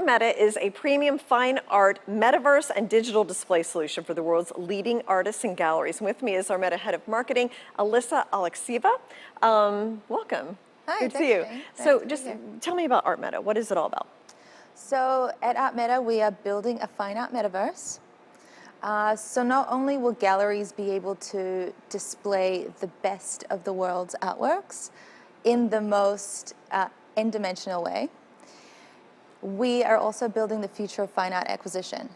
ArtMeta is a premium fine art, metaverse, and digital display solution for the world's leading artists and galleries. And with me is ArtMeta Head of Marketing, Alyssa Alexieva. Welcome. Hi, good to see you. So just here. tell me about ArtMeta. What is it all about? So at ArtMeta, we are building a fine art metaverse. So not only will galleries be able to display the best of the world's artworks in the most n-dimensional way, we are also building the future of fine art acquisition.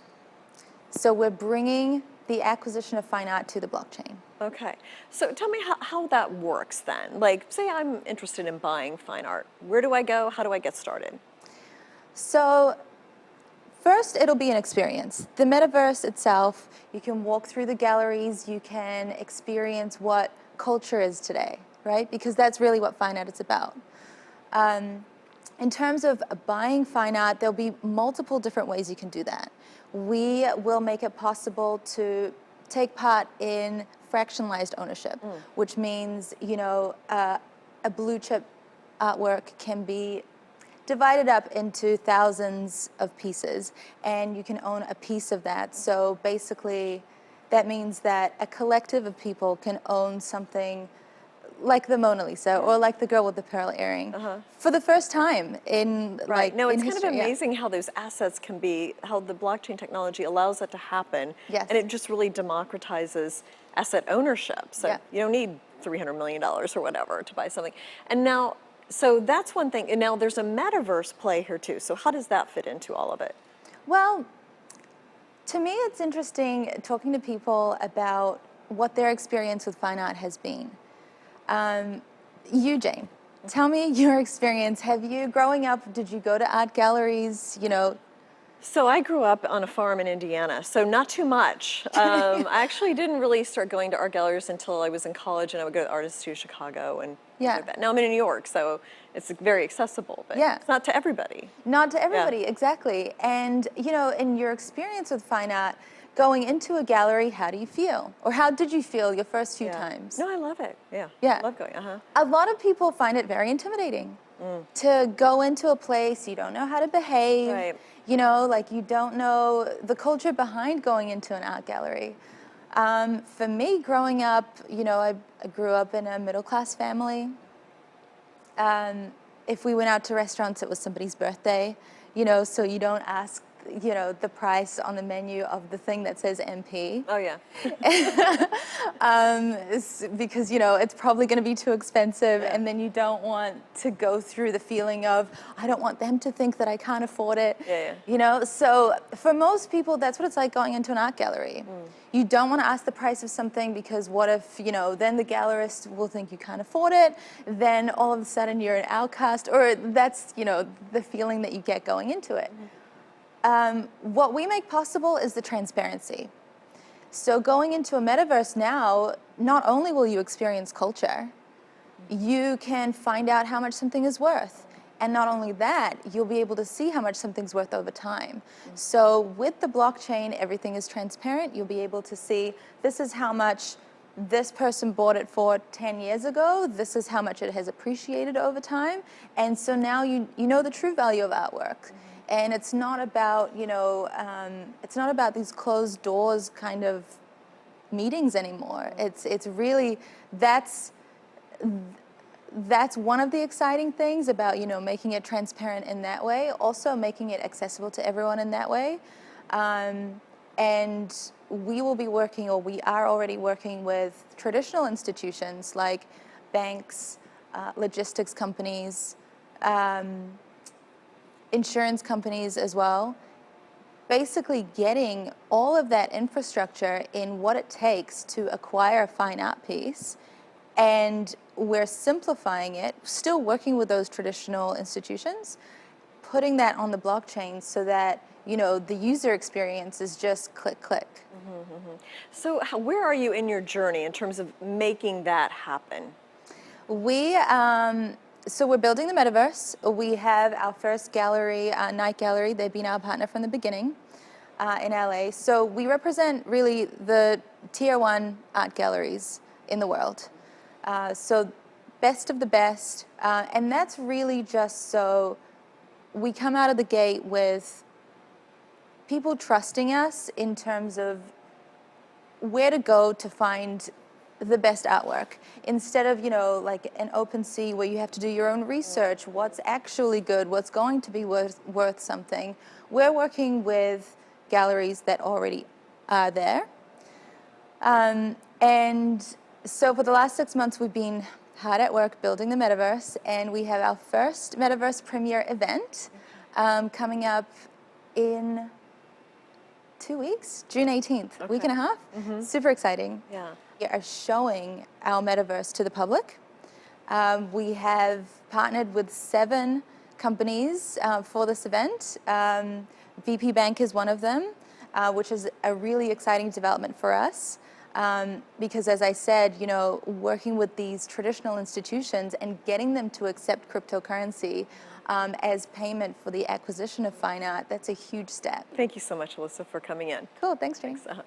So we're bringing the acquisition of fine art to the blockchain. Okay, so tell me how that works then. Like, say I'm interested in buying fine art. Where do I go? How do I get started? So first, it'll be an experience. The metaverse itself, you can walk through the galleries, you can experience what culture is today, right? Because that's really what fine art is about. In terms of buying fine art, there'll be multiple different ways you can do that. We will make it possible to take part in fractionalized ownership, which means, you know, a blue chip artwork can be divided up into thousands of pieces, and you can own a piece of that. So basically, that means that a collective of people can own something like the Mona Lisa or like the girl with the pearl earring for the first time in No, it's in kind of amazing how those assets can be, how the blockchain technology allows that to happen. Yes. And it just really democratizes asset ownership. So you don't need $300 million or whatever to buy something. And now, so that's one thing. And now there's a metaverse play here too. So how does that fit into all of it? Well, to me, it's interesting talking to people about what their experience with fine art has been. You, Jane, tell me your experience. Have you, growing up, did you go to art galleries, you know? So I grew up on a farm in Indiana, so not too much. I actually didn't really start going to art galleries until I was in college, and I would go to Art Institute of Chicago and like that. Now I'm in New York, so it's very accessible, but it's not to everybody. Not to everybody, exactly. And, you know, in your experience with fine art, going into a gallery, how do you feel? Or how did you feel your first few times? No, I love it. Yeah. I love going. A lot of people find it very intimidating to go into a place you don't know how to behave. Right. You know, like you don't know the culture behind going into an art gallery. For me, growing up, you know, I grew up in a middle-class family. If we went out to restaurants, it was somebody's birthday, you know, so you don't ask, you know, the price on the menu of the thing that says MP. Oh, yeah. Because, you know, it's probably going to be too expensive, and then you don't want to go through the feeling of, I don't want them to think that I can't afford it. You know, so for most people, that's what it's like going into an art gallery. You don't want to ask the price of something because what if, you know, then the gallerist will think you can't afford it, then all of a sudden you're an outcast, or that's, you know, the feeling that you get going into it. What we make possible is the transparency. So going into a metaverse now, not only will you experience culture, you can find out how much something is worth. And not only that, you'll be able to see how much something's worth over time. So with the blockchain, everything is transparent. You'll be able to see, this is how much this person bought it for 10 years ago. This is how much it has appreciated over time. And so now you know the true value of artwork. And it's not about, you know, it's not about these closed doors kind of meetings anymore. It's really, that's one of the exciting things about, you know, making it transparent in that way, also making it accessible to everyone in that way. And we will be working, or we are already working with traditional institutions like banks, logistics companies, insurance companies as well, basically getting all of that infrastructure in what it takes to acquire a fine art piece, and we're simplifying it, still working with those traditional institutions, putting that on the blockchain so that, you know, the user experience is just click, click. So where are you in your journey in terms of making that happen? So we're building the metaverse. We have our first gallery, Night Gallery. They've been our partner from the beginning in LA. So we represent really the tier 1 art galleries in the world. So best of the best. And that's really just so we come out of the gate with people trusting us in terms of where to go to find the best artwork. Instead of, like an open sea where you have to do your own research, what's actually good, what's going to be worth something. We're working with galleries that already are there. And so for the last 6 months, we've been hard at work building the Metaverse, and we have our first Metaverse premiere event coming up in 2 weeks, June 18th, week and a half. Super exciting. Yeah. We are showing our Metaverse to the public. We have partnered with 7 companies for this event. VP Bank is one of them, which is a really exciting development for us. Because as I said, working with these traditional institutions and getting them to accept cryptocurrency as payment for the acquisition of fine art, that's a huge step. Thank you so much, Alyssa, for coming in. Cool, thanks, Jane. Thanks.